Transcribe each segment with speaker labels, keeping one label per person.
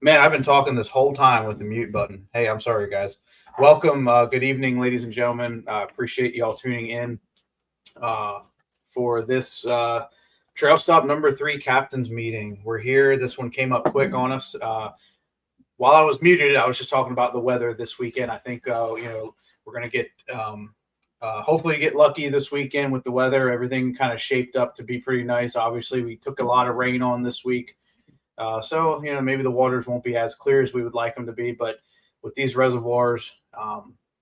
Speaker 1: Man, I've been talking this whole time with the mute button. Hey, I'm sorry, guys. Welcome. Good evening, ladies and gentlemen. Appreciate you all tuning in uh, for this Trail Stop number 3 captain's meeting. We're here. This one came up quick on us. While I was muted, I was just talking about the weather this weekend. I think, we're going to get hopefully get lucky this weekend with the weather. Everything kind of shaped up to be pretty nice. Obviously, we took a lot of rain on this week. So maybe the waters won't be as clear as we would like them to be, but with these reservoirs,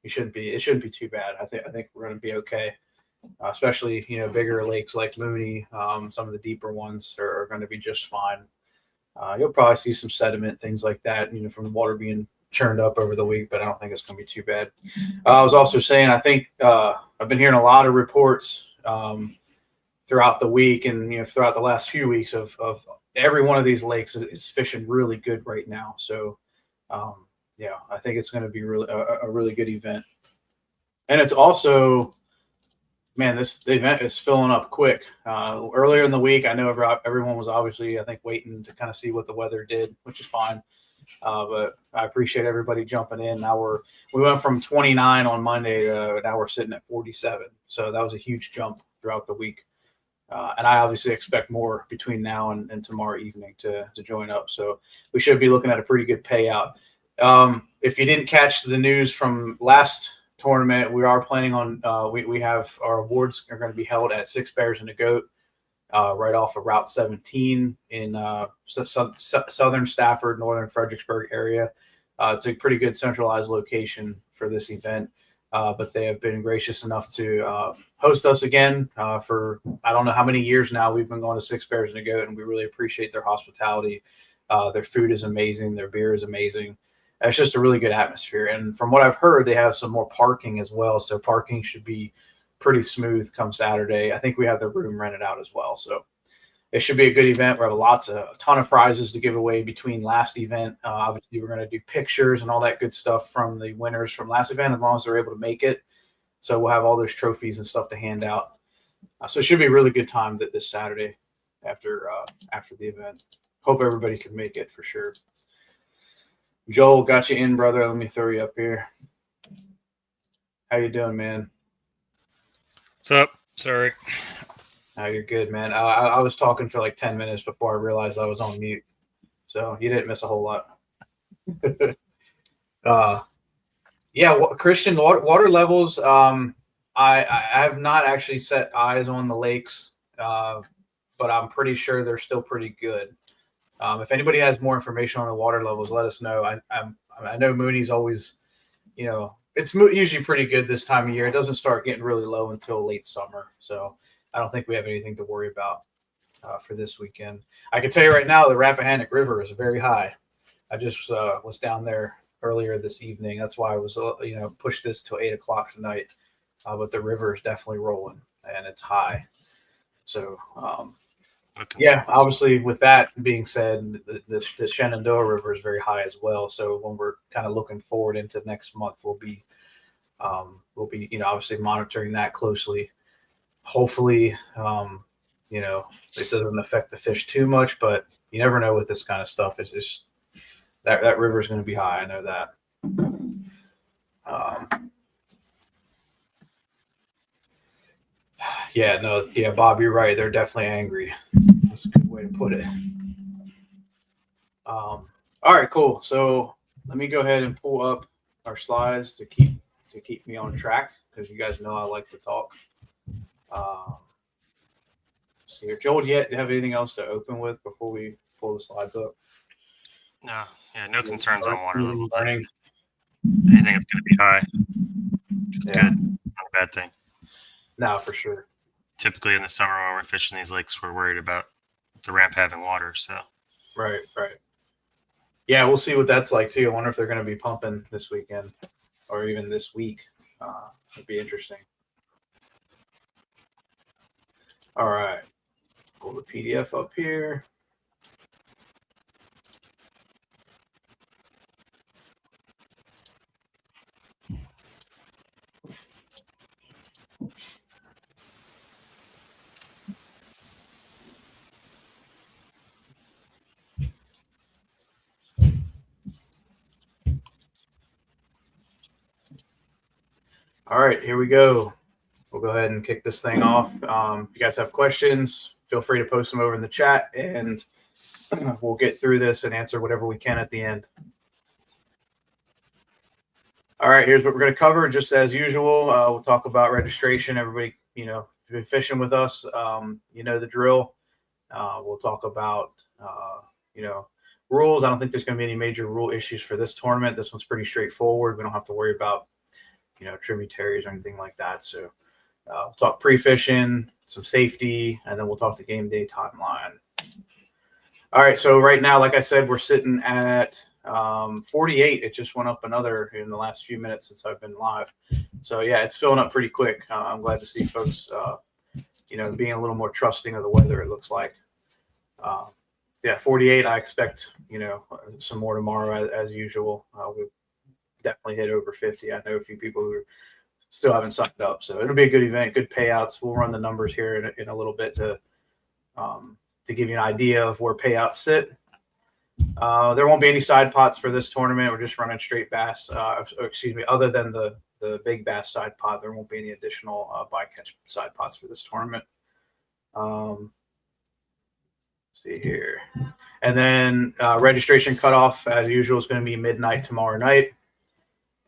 Speaker 1: it shouldn't be too bad. I think we're going to be okay, especially bigger lakes like Mooney. Some of the deeper ones are going to be just fine. You'll probably see some sediment, things like that, from the water being churned up over the week, but I don't think it's going to be too bad. I was also saying I think I've been hearing a lot of reports throughout the week and throughout the last few weeks of every one of these lakes is fishing really good right now. So, I think it's going to be really a really good event. And it's also, man, the event is filling up quick. Earlier in the week, I know everyone was obviously, I think, waiting to kind of see what the weather did, which is fine. But I appreciate everybody jumping in. Now we went from 29 on Monday to now we're sitting at 47. So that was a huge jump throughout the week. And I obviously expect more between now and tomorrow evening to join up. So we should be looking at a pretty good payout. If you didn't catch the news from last tournament, we are planning on we have our awards are going to be held at Six Bears and a Goat right off of Route 17 in southern Stafford, northern Fredericksburg area. It's a pretty good centralized location for this event. But they have been gracious enough to host us again for I don't know how many years now. We've been going to Six Bears and a Goat, and we really appreciate their hospitality. Their food is amazing. Their beer is amazing. It's just a really good atmosphere. And from what I've heard, they have some more parking as well. So parking should be pretty smooth come Saturday. I think we have the room rented out as well. So it should be a good event. We have a ton of prizes to give away between last event. Obviously, we're going to do pictures and all that good stuff from the winners from last event, as long as they're able to make it. So we'll have all those trophies and stuff to hand out. So it should be a really good time this Saturday after the event. Hope everybody can make it for sure. Joel, got you in, brother. Let me throw you up here. How you doing, man?
Speaker 2: What's up? Sorry.
Speaker 1: No, you're good, man. I was talking for like 10 minutes before I realized I was on mute. So you didn't miss a whole lot. Christian, water levels. I have not actually set eyes on the lakes, but I'm pretty sure they're still pretty good. If anybody has more information on the water levels, let us know. I know Mooney's always, it's usually pretty good this time of year. It doesn't start getting really low until late summer. So I don't think we have anything to worry about for this weekend. I can tell you right now, the Rappahannock River is very high. I just was down there earlier this evening. That's why I was, pushed this till 8 o'clock tonight. But the river is definitely rolling and it's high. So, obviously with that being said, the Shenandoah River is very high as well. So when we're kind of looking forward into next month, we'll be obviously monitoring that closely. Hopefully, it doesn't affect the fish too much, but you never know with this kind of stuff. It's just that river is going to be high. I know that. Bob, you're right. They're definitely angry. That's a good way to put it. All right, cool. So let me go ahead and pull up our slides to keep me on track because you guys know I like to talk. See here, Joel. Do you have anything else to open with before we pull the slides up?
Speaker 2: No concerns on water level. Anything that's going to be high, just good, not a bad thing.
Speaker 1: No, for sure.
Speaker 2: Typically in the summer when we're fishing these lakes, we're worried about the ramp having water. So
Speaker 1: right. Yeah, we'll see what that's like too. I wonder if they're going to be pumping this weekend or even this week. It'd be interesting. All right, pull the PDF up here. All right, here we go. We'll go ahead and kick this thing off. If you guys have questions, feel free to post them over in the chat, and we'll get through this and answer whatever we can at the end. All right, here's what we're going to cover. Just as usual, we'll talk about registration. Everybody, been fishing with us, the drill. We'll talk about, rules. I don't think there's going to be any major rule issues for this tournament. This one's pretty straightforward. We don't have to worry about, tributaries or anything like that. So we'll talk pre-fishing, some safety, and then we'll talk the game day timeline. All right, so right now, like I said, we're sitting at 48. It just went up another in the last few minutes since I've been live. So, yeah, it's filling up pretty quick. I'm glad to see folks, being a little more trusting of the weather, it looks like. 48. I expect, some more tomorrow as usual. We'll definitely hit over 50. I know a few people who still haven't signed up. So it'll be a good event, good payouts. We'll run the numbers here in a little bit to give you an idea of where payouts sit. There won't be any side pots for this tournament. We're just running straight bass. Other than the big bass side pot, there won't be any additional bycatch side pots for this tournament. See here. And then registration cutoff, as usual, is going to be midnight tomorrow night.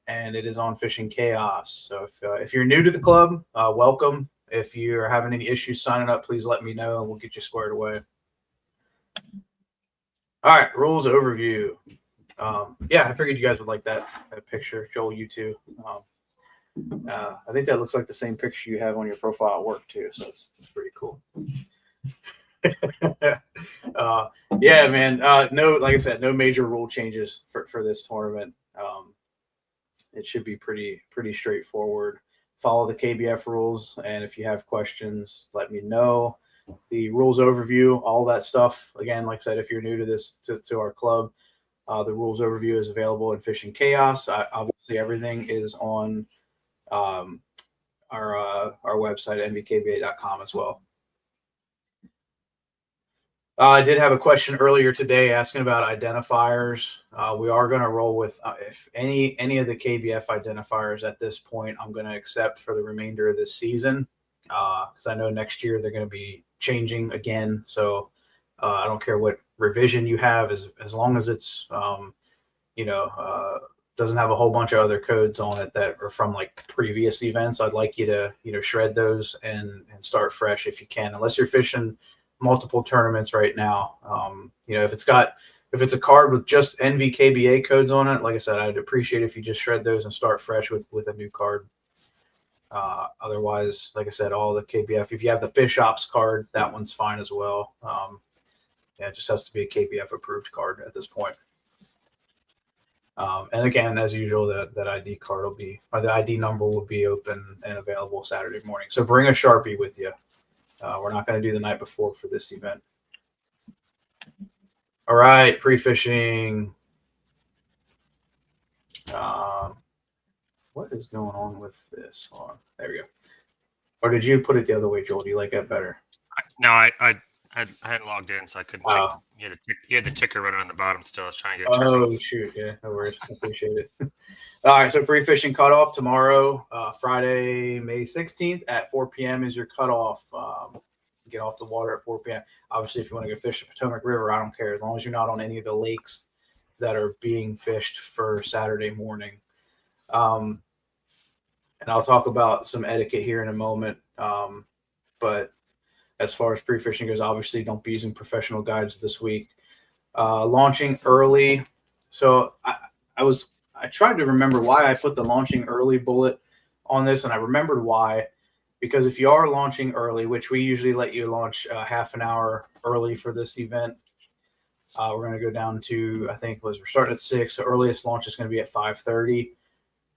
Speaker 1: And it is on Fishing Chaos. So if you're new to the club, welcome. If you're having any issues signing up, please let me know and we'll get you squared away. All right, rules overview. I figured you guys would like that picture. Joel, you too. I think that looks like the same picture you have on your profile at work too, so it's pretty cool. Yeah, man. No, like I said, no major rule changes for this tournament. It should be pretty straightforward. Follow the KBF rules, and if you have questions, let me know. The rules overview, all that stuff. Again, like I said, if you're new to this, to our club, the rules overview is available in Fishing Chaos. Obviously, everything is on our website, NVKBA.com as well. I did have a question earlier today asking about identifiers. We are going to roll with if any of the KBF identifiers at this point, I'm going to accept for the remainder of this season because I know next year they're going to be changing again. So I don't care what revision you have, as long as it's doesn't have a whole bunch of other codes on it that are from like previous events. I'd like you to shred those and start fresh if you can, unless you're fishing multiple tournaments right now. If it's a card with just NVKBA codes on it, like I said, I'd appreciate if you just shred those and start fresh with a new card. Otherwise, like I said, all the KBF, if you have the Fish Ops card, that one's fine as well. It just has to be a KBF approved card at this point. And again, as usual, that ID card will be, or the ID number will be open and available Saturday morning. So bring a Sharpie with you. We're not going to do the night before for this event. All right, pre-fishing. What is going on with this? Hold on. There we go. Or did you put it the other way, Joel? Do you like that better?
Speaker 2: No, I hadn't logged in, so I couldn't. You had the ticker running on the bottom still. I was trying to get it.
Speaker 1: Oh, shoot. Yeah, no worries. I appreciate it. All right, so pre-fishing cutoff tomorrow, Friday, May 16th at 4 p.m. is your cutoff. Get off the water at 4 p.m. Obviously, if you want to go fish the Potomac River, I don't care, as long as you're not on any of the lakes that are being fished for Saturday morning. And I'll talk about some etiquette here in a moment. But as far as pre-fishing goes, obviously don't be using professional guides this week. Launching early. So I tried to remember why I put the launching early bullet on this, and I remembered why. Because if you are launching early, which we usually let you launch half an hour early for this event, we're going to go down to, I think we're starting at 6. The earliest launch is going to be at 5:30.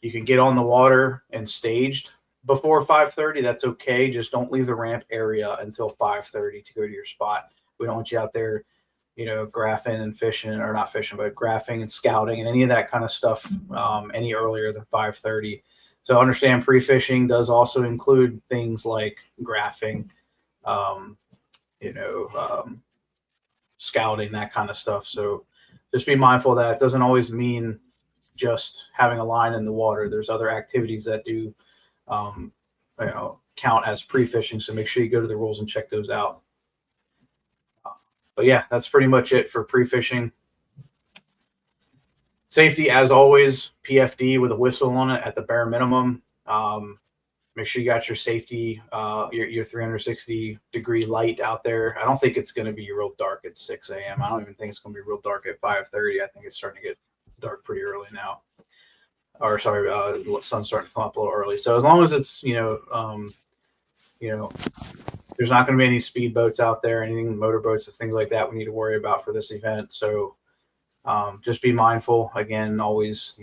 Speaker 1: You can get on the water and staged before 5:30. That's okay. Just don't leave the ramp area until 5:30 to go to your spot. We don't want you out there, graphing and fishing, or not fishing, but graphing and scouting and any of that kind of stuff any earlier than 5:30. So understand pre-fishing does also include things like graphing, scouting, that kind of stuff. So just be mindful of that. It doesn't always mean just having a line in the water. There's other activities that do count as pre-fishing. So make sure you go to the rules and check those out. But yeah, that's pretty much it for pre-fishing. Safety, as always, PFD with a whistle on it at the bare minimum. Make sure you got your safety, your 360-degree light out there. I don't think it's going to be real dark at 6 a.m. I don't even think it's going to be real dark at 5:30. I think it's starting to get dark pretty early now. Or sorry, the sun's starting to come up a little early. So as long as it's, there's not going to be any speedboats out there, anything, motorboats, things like that we need to worry about for this event. So just be mindful. Again, always,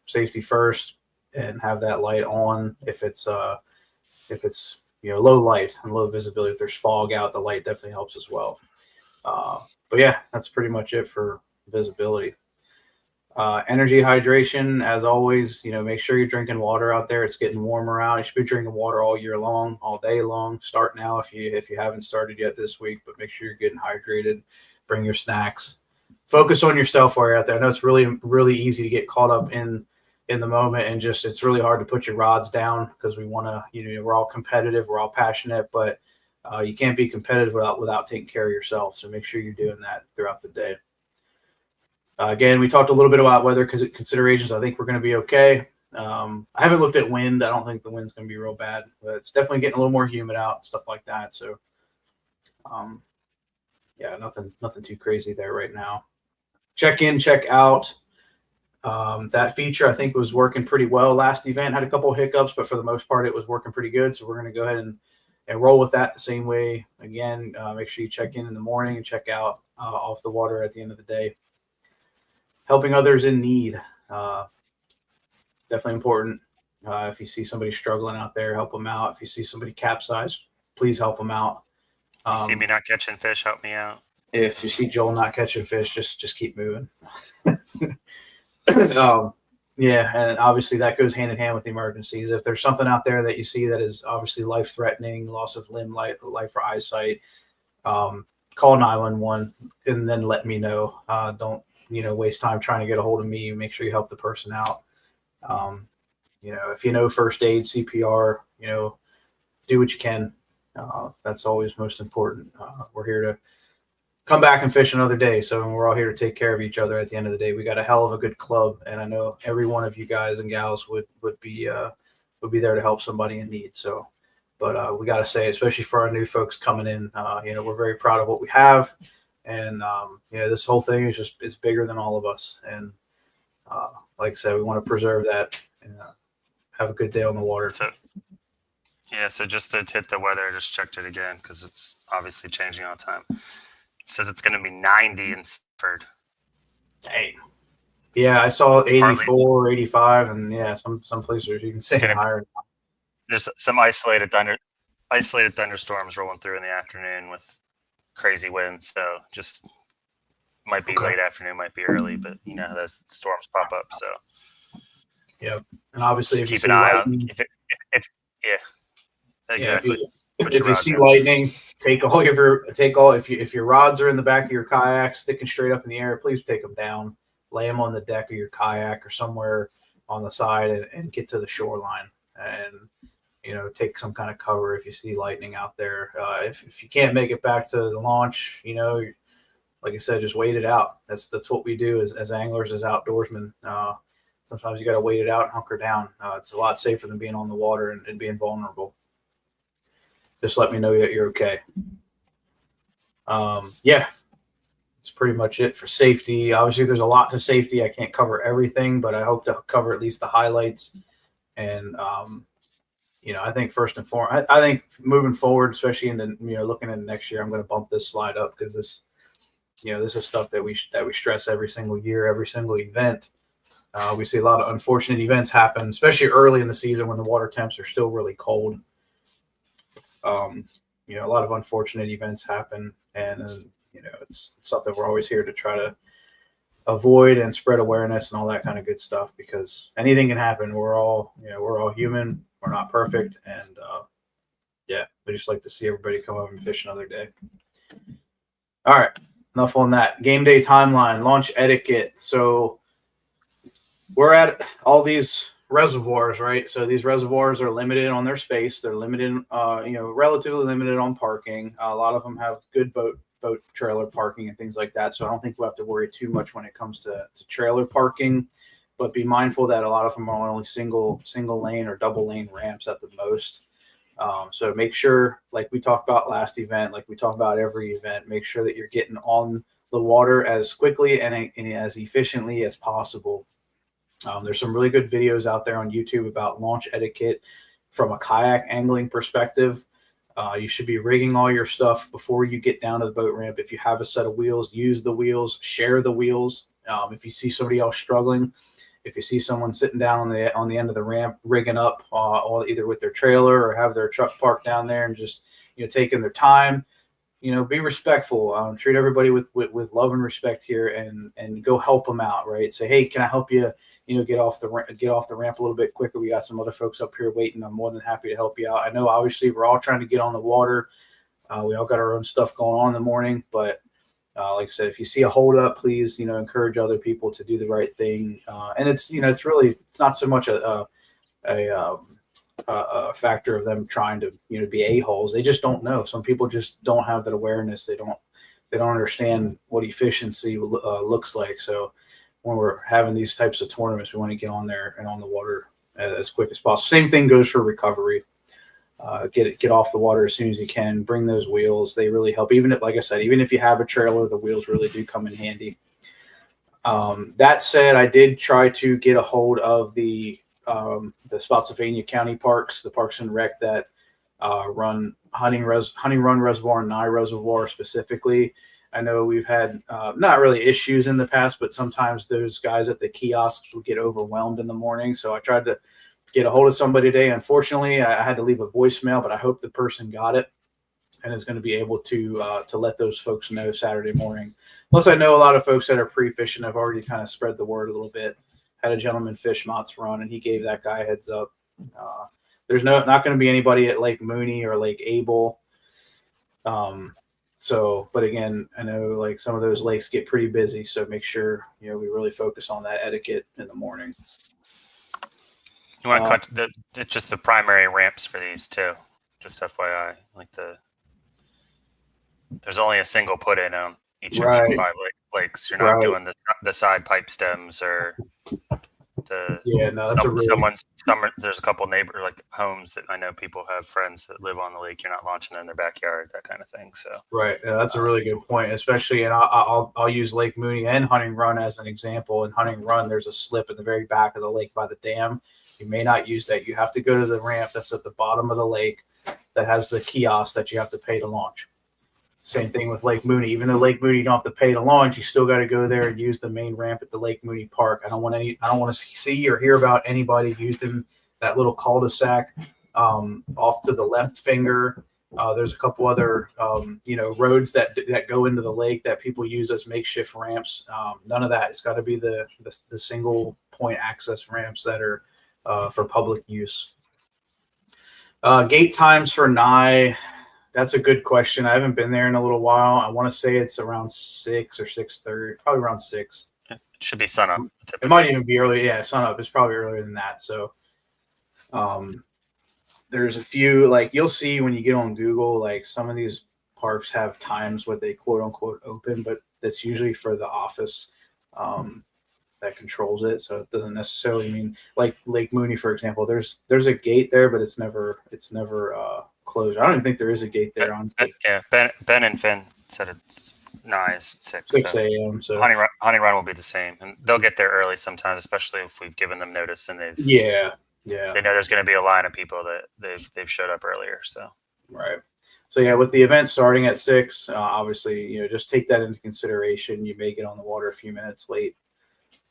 Speaker 1: safety first, and have that light on. If it's low light and low visibility, if there's fog out, the light definitely helps as well. But yeah, that's pretty much it for visibility. Energy hydration, as always, make sure you're drinking water out there. It's getting warmer out. You should be drinking water all year long, all day long. Start now if you haven't started yet this week, but make sure you're getting hydrated. Bring your snacks. Focus on yourself while you're out there. I know it's really, really easy to get caught up in the moment, and just it's really hard to put your rods down because we want to, we're all competitive, we're all passionate, but you can't be competitive without taking care of yourself. So make sure you're doing that throughout the day. Again, we talked a little bit about weather considerations. I think we're going to be okay. I haven't looked at wind. I don't think the wind's going to be real bad, but it's definitely getting a little more humid out and stuff like that. So, yeah, nothing too crazy there right now. Check in, check out. That feature, I think, was working pretty well last event. Had a couple of hiccups, but for the most part, it was working pretty good. So we're going to go ahead and roll with that the same way. Again, make sure you check in the morning and check out off the water at the end of the day. Helping others in need, definitely important. If you see somebody struggling out there, help them out. If you see somebody capsized, please help them out.
Speaker 2: You see me not catching fish, help me out.
Speaker 1: If you see Joel not catching fish, just keep moving. Yeah, and obviously that goes hand in hand with emergencies. If there's something out there that you see that is obviously life-threatening, loss of limb, life or eyesight, call 911 and then let me know. Don't waste time trying to get a hold of me. Make sure you help the person out. If you know first aid, CPR, do what you can. That's always most important. We're here to come back and fish another day. So we're all here to take care of each other at the end of the day. We got a hell of a good club, and I know every one of you guys and gals would be there to help somebody in need. So, but we got to say, especially for our new folks coming in, we're very proud of what we have. And, this whole thing is it's bigger than all of us. And like I said, we want to preserve that and have a good day on the water.
Speaker 2: So just to hit the weather, I just checked it again because it's obviously changing all the time. It says it's going to be 90 in Stafford.
Speaker 1: Hey. Yeah, I saw 84, 85, and yeah, some places you can say higher.
Speaker 2: There's some isolated thunderstorms rolling through in the afternoon with crazy winds, so just might be late afternoon, might be early, but those storms pop up. So
Speaker 1: yep, and obviously
Speaker 2: just keep an eye out. Exactly.
Speaker 1: If you see lightning, if your rods are in the back of your kayak sticking straight up in the air, please take them down, lay them on the deck of your kayak or somewhere on the side, and get to the shoreline and take some kind of cover if you see lightning out there. If you can't make it back to the launch, like I said, just wait it out. That's what we do as anglers, as outdoorsmen. Sometimes you got to wait it out and hunker down. It's a lot safer than being on the water and being vulnerable. Just let me know that you're okay. Yeah, that's pretty much it for safety. Obviously, there's a lot to safety. I can't cover everything, but I hope to cover at least the highlights. And I think first and foremost, I think moving forward, especially into looking into next year, I'm going to bump this slide up because this is stuff that we stress every single year, every single event. We see a lot of unfortunate events happen, especially early in the season when the water temps are still really cold. A lot of unfortunate events happen, and it's something we're always here to try to avoid and spread awareness and all that kind of good stuff, because anything can happen. We're all human. We're not perfect. And we just like to see everybody come over and fish another day. All right. Enough on that. Game day timeline, launch etiquette. So we're at all these reservoirs, right? So these reservoirs are limited on their space. They're limited, relatively limited on parking. A lot of them have good boat trailer parking and things like that. So I don't think we'll have to worry too much when it comes to trailer parking. But be mindful that a lot of them are only single lane or double lane ramps at the most. So make sure, like we talked about last event, like we talk about every event, make sure that you're getting on the water as quickly and as efficiently as possible. There's some really good videos out there on YouTube about launch etiquette from a kayak angling perspective. You should be rigging all your stuff before you get down to the boat ramp. If you have a set of wheels, use the wheels, share the wheels. If you see somebody else struggling, if you see someone sitting down on the end of the ramp rigging up, either with their trailer or have their truck parked down there and just taking their time, be respectful. Treat everybody with love and respect here, and go help them out. Right? Say, hey, can I help you? Get off the ramp a little bit quicker. We got some other folks up here waiting. I'm more than happy to help you out. I know, obviously, we're all trying to get on the water. We all got our own stuff going on in the morning, but like I said, if you see a holdup, please, encourage other people to do the right thing. And it's not so much a factor of them trying to, be a-holes. They just don't know. Some people just don't have that awareness. They don't understand what efficiency looks like. So when we're having these types of tournaments, we want to get on there and on the water as quick as possible. Same thing goes for recovery. Get off the water as soon as you can. Bring those wheels. They really help. Even if you have a trailer, the wheels really do come in handy. That said, I did try to get a hold of the Spotsylvania County parks, the Parks and Rec that run Hunting Run Reservoir and Nye Reservoir specifically. I know we've had not really issues in the past, but sometimes those guys at the kiosks will get overwhelmed in the morning. So I tried to get a hold of somebody today. Unfortunately, I had to leave a voicemail, but I hope the person got it and is going to be able to let those folks know Saturday morning. Plus, I know a lot of folks that are pre-fishing have already kind of spread the word a little bit. Had a gentleman fish Mott's Run, and he gave that guy a heads up. There's not going to be anybody at Lake Mooney or Lake Abel. But again, I know like some of those lakes get pretty busy, so make sure we really focus on that etiquette in the morning.
Speaker 2: You want to cut just the primary ramps for these too. Just FYI, there's only a single put in on each of these 5 lakes. You're not doing the side pipe stems or there's a couple homes that I know people have friends that live on the lake. You're not launching in their backyard, that kind of thing. So
Speaker 1: that's a really good point, especially, and I'll use Lake Mooney and Hunting Run as an example. In Hunting Run, there's a slip in the very back of the lake by the dam. You may not use that. You have to go to the ramp that's at the bottom of the lake that has the kiosk that you have to pay to launch. Same thing with Lake Mooney. Even though Lake Mooney you don't have to pay to launch, you still got to go there and use the main ramp at the Lake Mooney Park. I don't want to see or hear about anybody using that little cul-de-sac off to the left finger. There's a couple other roads that go into the lake that people use as makeshift ramps. None of that. It's got to be the single point access ramps that are for public use. Gate times for Nye. That's a good question. I haven't been there in a little while. I want to say it's around 6 or 6:30, probably around 6.
Speaker 2: It should be sunup.
Speaker 1: It might even be early. Yeah, sunup is probably earlier than that. So there's a few, you'll see when you get on Google, some of these parks have times where they quote unquote open, but that's usually for the office that controls it. So it doesn't necessarily mean, like Lake Mooney, for example, there's a gate there, but it's never closed. I don't even think there is a gate there. Honestly.
Speaker 2: Yeah, Ben and Finn said it's nice 6
Speaker 1: a.m. So
Speaker 2: Hunting Run will be the same, and they'll get there early sometimes, especially if we've given them notice and they know there's going to be a line of people that they've showed up earlier. So
Speaker 1: with the event starting at 6, obviously just take that into consideration. You may get on the water a few minutes late,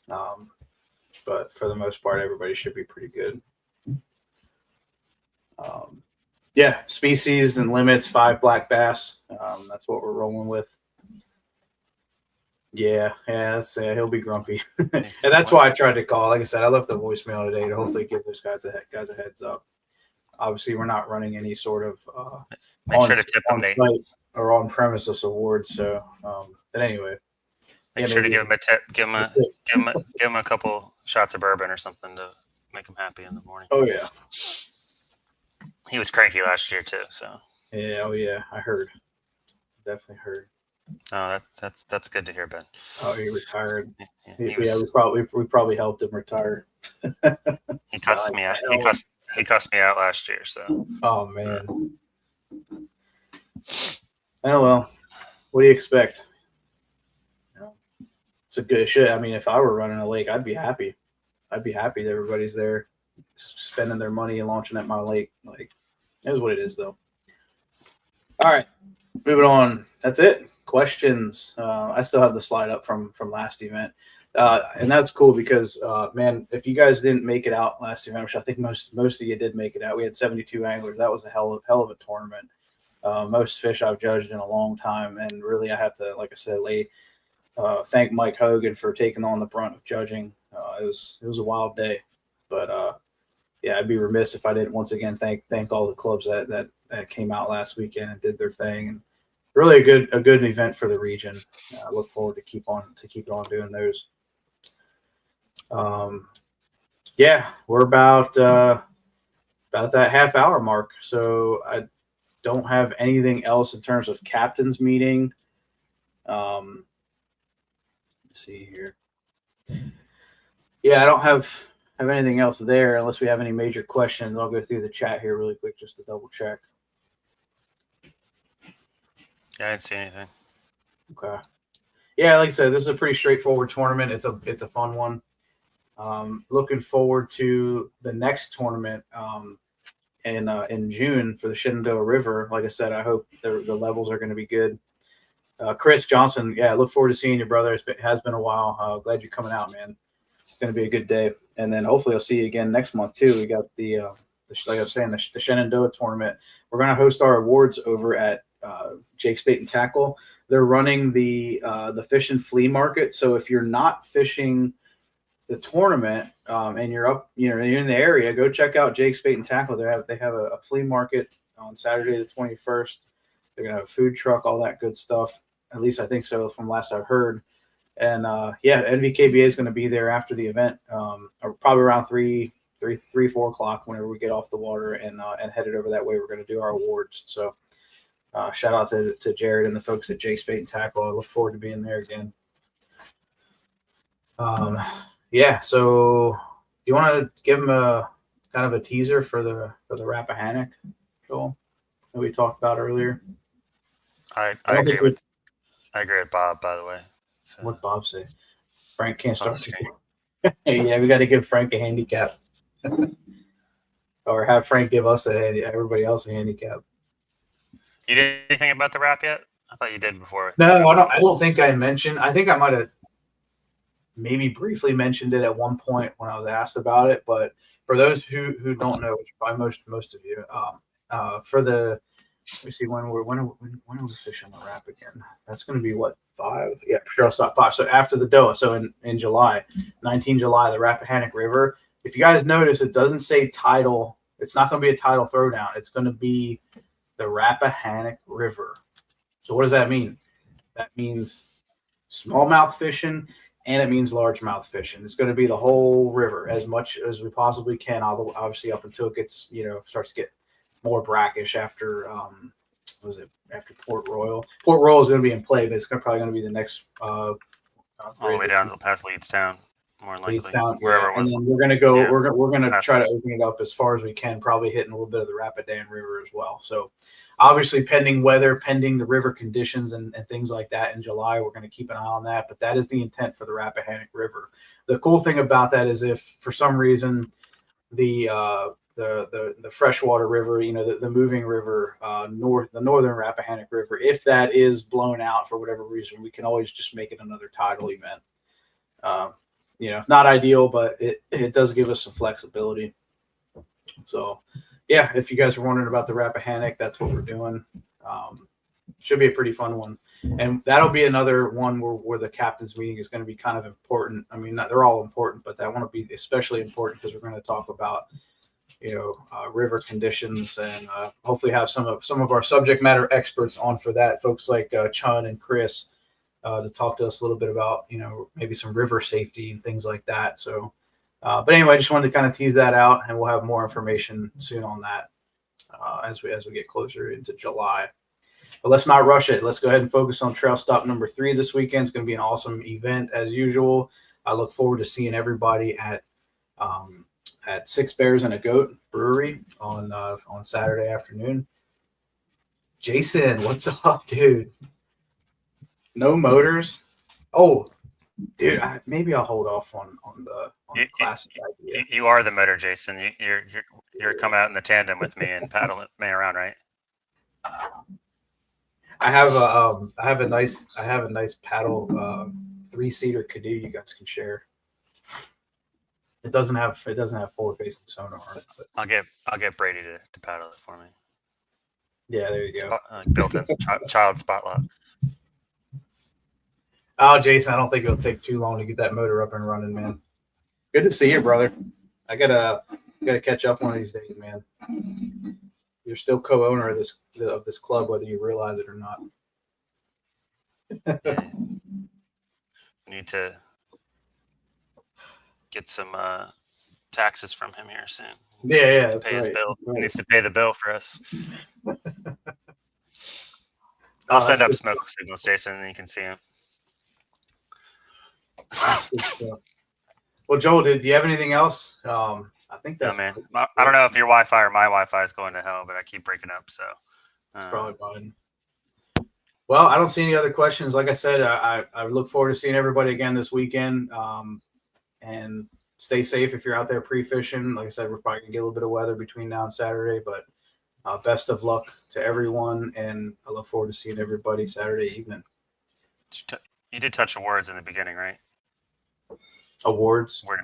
Speaker 1: but for the most part, everybody should be pretty good. Species and limits, 5 black bass. That's what we're rolling with. He'll be grumpy. And that's why I tried to call. Like I said, I left the voicemail today to hopefully give those guys a heads up. Obviously, we're not running any sort of on-site or on-premises awards. So, but anyway.
Speaker 2: Make sure to give him a tip. Give him a couple shots of bourbon or something to make him happy in the morning.
Speaker 1: Oh yeah.
Speaker 2: He was cranky last year too, so.
Speaker 1: Yeah. Oh yeah. I heard. Definitely heard.
Speaker 2: Oh, that's good to hear, Ben.
Speaker 1: Oh, he retired.
Speaker 2: He
Speaker 1: Yeah, we probably helped him retire.
Speaker 2: He cussed me out. He cussed me out last year. So.
Speaker 1: Oh man. Oh well. What do you expect? It's a good shit. I mean, if I were running a lake, I'd be happy. I'd be happy that everybody's there, spending their money and launching at my lake. Like, it is what it is, though. All right, moving on. That's it. Questions. I still have the slide up from last event, and that's cool because, man, if you guys didn't make it out last event, which I think most of you did make it out, we had 72 anglers. That was a hell of a tournament. Most fish I've judged in a long time, and really, I have to, like I said, thank Mike Hogan for taking on the brunt of judging. It was a wild day, but yeah, I'd be remiss if I didn't once again thank all the clubs that came out last weekend and did their thing, and really a good event for the region. I look forward to keep on doing those. Yeah, we're about that half hour mark, so I don't have anything else in terms of captain's meeting. Let's see here. Yeah, I don't have anything else there unless we have any major questions. I'll go through the chat here really quick just to double check.
Speaker 2: Yeah, I didn't see anything.
Speaker 1: Okay. Yeah, like I said, this is a pretty straightforward tournament. It's a fun one. Looking forward to the next tournament in June for the Shenandoah River. Like I said, I hope the levels are going to be good. Chris Johnson, yeah, look forward to seeing you, brother. It has been a while. Glad you're coming out, man. It's going to be a good day. And then hopefully I'll see you again next month, too. We got like I was saying, the Shenandoah tournament. We're going to host our awards over at Jake's Bait and Tackle. They're running the fish and flea market. So if you're not fishing the tournament and you're up, you're in the area, go check out Jake's Bait and Tackle. They have a flea market on Saturday the 21st. They're going to have a food truck, all that good stuff. At least I think so from last I've heard. And yeah, NVKBA is going to be there after the event, or probably around 3, 4 o'clock whenever we get off the water and headed over that way. We're going to do our awards. So shout out to Jared and the folks at Jake's Bait and Tackle. I look forward to being there again. Yeah, so you want to give them a kind of a teaser for the Rappahannock, Joel, that we talked about earlier?
Speaker 2: I agree with Bob, by the way. So.
Speaker 1: What Bob say? Frank can't start. Yeah, we got to give Frank a handicap, or have Frank give us everybody else a handicap.
Speaker 2: You did anything about the wrap yet? I thought you did before.
Speaker 1: No, I don't think I mentioned. I think I might have maybe briefly mentioned it at one point when I was asked about it. But for those who don't know, which probably most of you, for the let me see when are we fishing the wrap again? That's going to be what, 5? Yeah, sure. I'll stop 5. So after the DOA, so in July, 19 July, the Rappahannock River. If you guys notice, it doesn't say tidal. It's not going to be a tidal throwdown. It's going to be the Rappahannock River. So what does that mean? That means smallmouth fishing, and it means largemouth fishing. It's going to be the whole river as much as we possibly can. Although obviously up until it gets starts to get more brackish after after Port Royal. Port Royal is going to be in play, but it's probably going to be the next
Speaker 2: all the way down to past Leedstown, more likely.
Speaker 1: Leedstown,
Speaker 2: wherever
Speaker 1: yeah.
Speaker 2: it was.
Speaker 1: And then we're going to go. Yeah, we're going to try to open it up as far as we can, probably hitting a little bit of the Rapidan River as well. So obviously, pending weather, pending the river conditions and things like that in July, we're going to keep an eye on that. But that is the intent for the Rappahannock River. The cool thing about that is if for some reason the freshwater river, the moving river, the northern Rappahannock River, if that is blown out for whatever reason, we can always just make it another tidal event. Not ideal, but it does give us some flexibility. So, yeah, if you guys are wondering about the Rappahannock, that's what we're doing. Should be a pretty fun one. And that'll be another one where the captain's meeting is going to be kind of important. I mean, they're all important, but that one will be especially important because we're going to talk about river conditions and hopefully have some of our subject matter experts on for that. Folks like Chun and Chris to talk to us a little bit about maybe some river safety and things like that. So But anyway, I just wanted to kind of tease that out, and we'll have more information soon on that as we get closer into July. But let's not rush it. Let's go ahead and focus on trail stop number 3 this weekend. It's going to be an awesome event as usual. I look forward to seeing everybody at Six Bears and a Goat Brewery on Saturday afternoon. Jason, what's up, dude? No motors? Oh, dude, maybe I'll hold off on the classic idea.
Speaker 2: You are the motor, Jason. You're coming out in the tandem with me and paddling me around, right?
Speaker 1: I have a nice paddle 3-seater canoe you guys can share. It doesn't have forward facing sonar on it. But.
Speaker 2: I'll get Brady to paddle it for me.
Speaker 1: Yeah, there you go.
Speaker 2: Built-in child spotlight.
Speaker 1: Oh, Jason, I don't think it'll take too long to get that motor up and running, man. Good to see you, brother. I gotta catch up one of these days, man. You're still co-owner of this club, whether you realize it or not.
Speaker 2: We need to get some taxes from him here soon.
Speaker 1: Yeah,
Speaker 2: to pay his bill. Right. He needs to pay the bill for us. I'll send up smoke signals, Jason, and you can see him.
Speaker 1: Well, Joel, do you have anything else? I think that's.
Speaker 2: No, man. I don't know if your Wi-Fi or my Wi-Fi is going to hell, but I keep breaking up. So
Speaker 1: it's probably fine. Well, I don't see any other questions. Like I said, I look forward to seeing everybody again this weekend. And stay safe if you're out there pre-fishing. Like I said, we're probably gonna get a little bit of weather between now and Saturday, but best of luck to everyone, and I look forward to seeing everybody Saturday evening.
Speaker 2: You did touch awards in the beginning, right?
Speaker 1: Awards?
Speaker 2: Where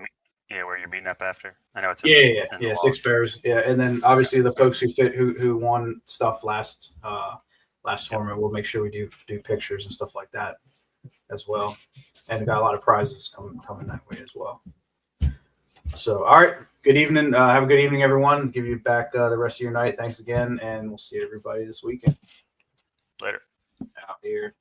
Speaker 2: you're meeting up after. I know it's
Speaker 1: yeah. Six Bears, yeah, and then obviously the folks who won stuff last tournament. We'll make sure we do pictures and stuff like that as well, and we got a lot of prizes coming that way as well. So, all right, good evening. Have a good evening, everyone. Give you back the rest of your night. Thanks again, and we'll see everybody this weekend.
Speaker 2: Later.
Speaker 1: Out here.